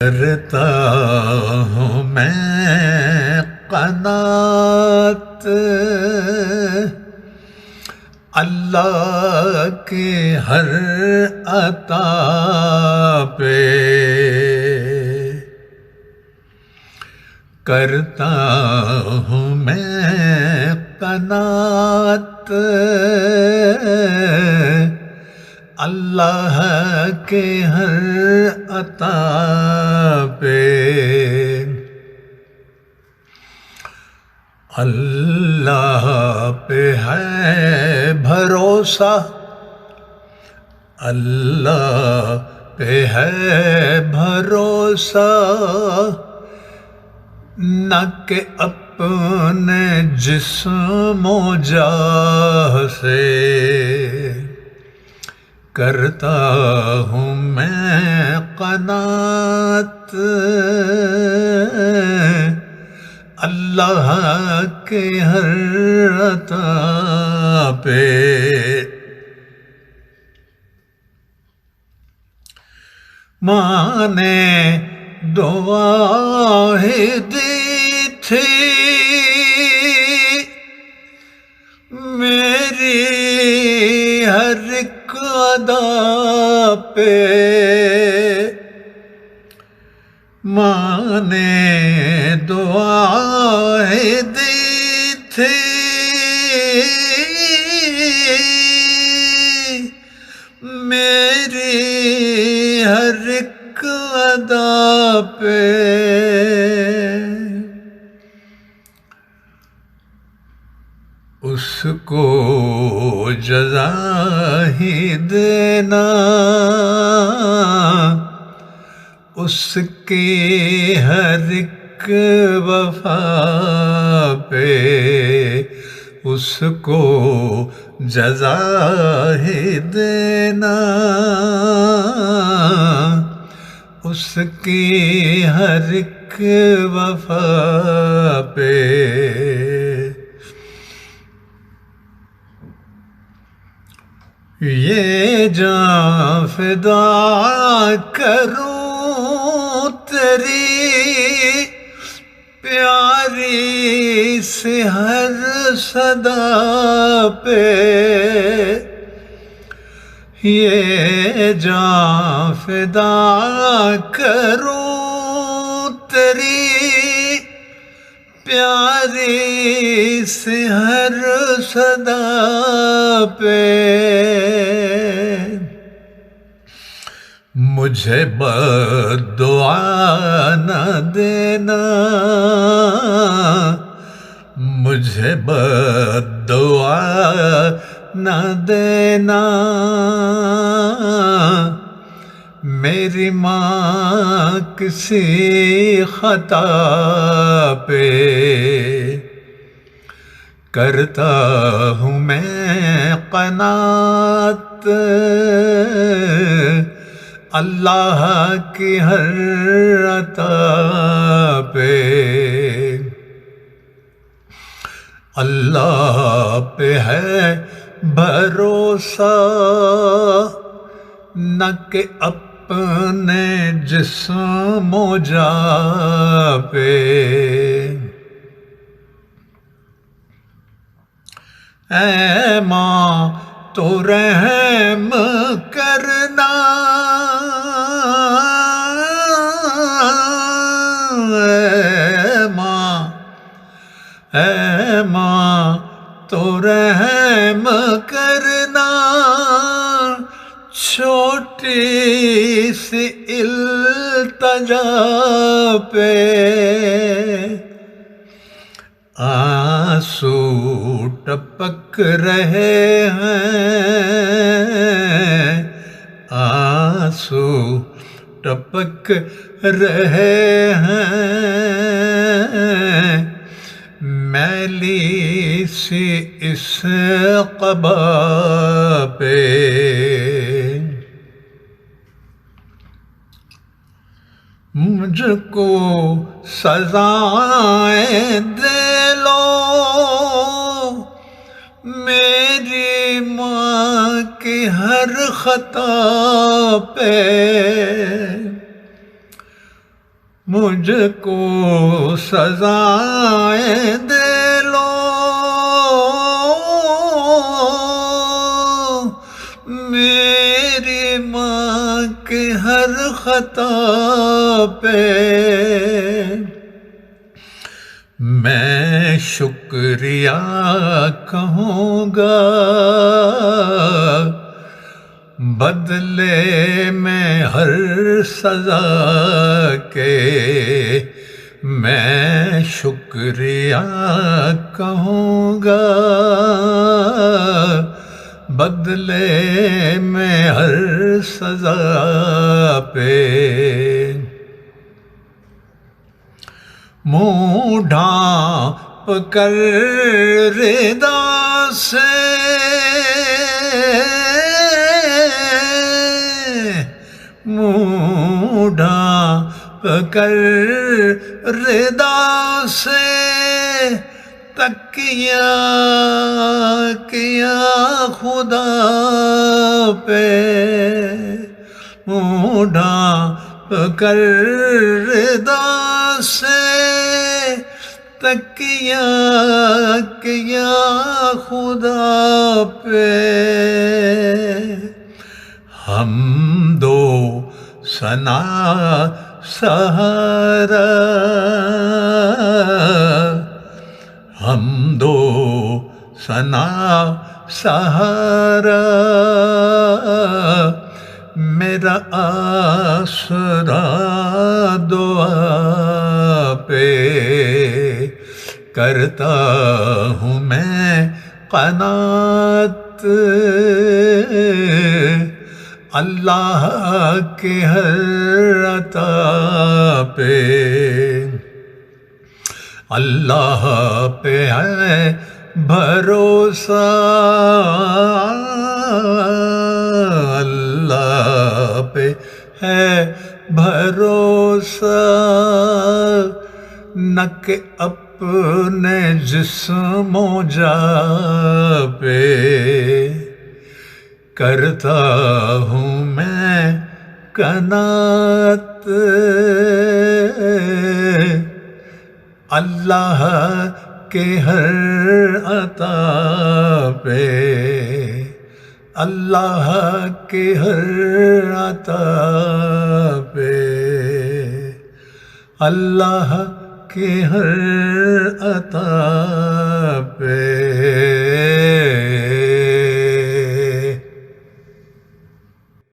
کرتا ہوں میں قنات اللہ کے ہر عطا پہ، کرتا ہوں میں قنات اللہ کے ہر عطا پہ۔ اللہ پہ ہے بھروسہ، اللہ پہ ہے بھروسہ، نہ کہ اپنے جسم و جاہ سے، کرتا ہوں میں قنات اللہ کے ہر عطا پہ۔ ماں نے دعا ہی دی تھی میری ہر ایک ادا پہ، ماں نے دعا ہی دی تھی میری ہر ایک ادا پہ، اس کو جزا ہی دینا اس کی ہر ایک وفا پہ، اس کو جزا ہی دینا اس کی ہر ایک وفا پہ۔ یہ جاں فدا کروں تیری پیاری سی ہر صدا پہ، یہ جاں فدا کروں تیری پیاری سی ہر صدا پہ، مجھے بد دعا نہ دینا، مجھے بد دعا نہ دینا، میری ماں کسی خطا پہ، کرتا ہوں میں قنات اللہ کی ہر عطا پہ، اللہ پہ ہے بھروسہ نہ کہ اپنے جسم و جاہ پہ، اے ماں تو رحم کرنا، اے ماں تو رحم کرنا، چھوٹی سی التجا پہ، آنسو ٹپک رہے ہیں، آنسو ٹپک رہے ہیں، میلی سی اس قبا پہ، مجھ کو سزائیں دے لو میری ماں کی ہر ہر خطا پہ مجھ کو سزائیں دے لو، میری ماں کے ہر خطا پہ میں شکریہ کہوں گا، بدلے میں ہر سزا کے میں شکریہ کہوں گا، بدلے میں ہر سزا پہ منہ ڈھانپ کر ردا سے منہ ڈھانپ کر ردا سے تکیہ کیا خدا پہ، منہ ڈھانپ کر ردا سے تکیہ کیا خدا پہ، حمد و ثنا سہارا، حمد و ثنا سہارا، میرا آسرا دعا پہ، کرتا ہوں میں قنات اللہ کے ہر عطا پہ، اللہ پہ ہے بھروسہ، اللہ پہ ہے بھروسہ، نہ کہ اپنے جسم و جاں پہ، کرتا ہوں میں قنات اللہ کے ہر عطا پہ، اللہ کے ہر عطا پہ، اللہ کے ہر عطا پہ۔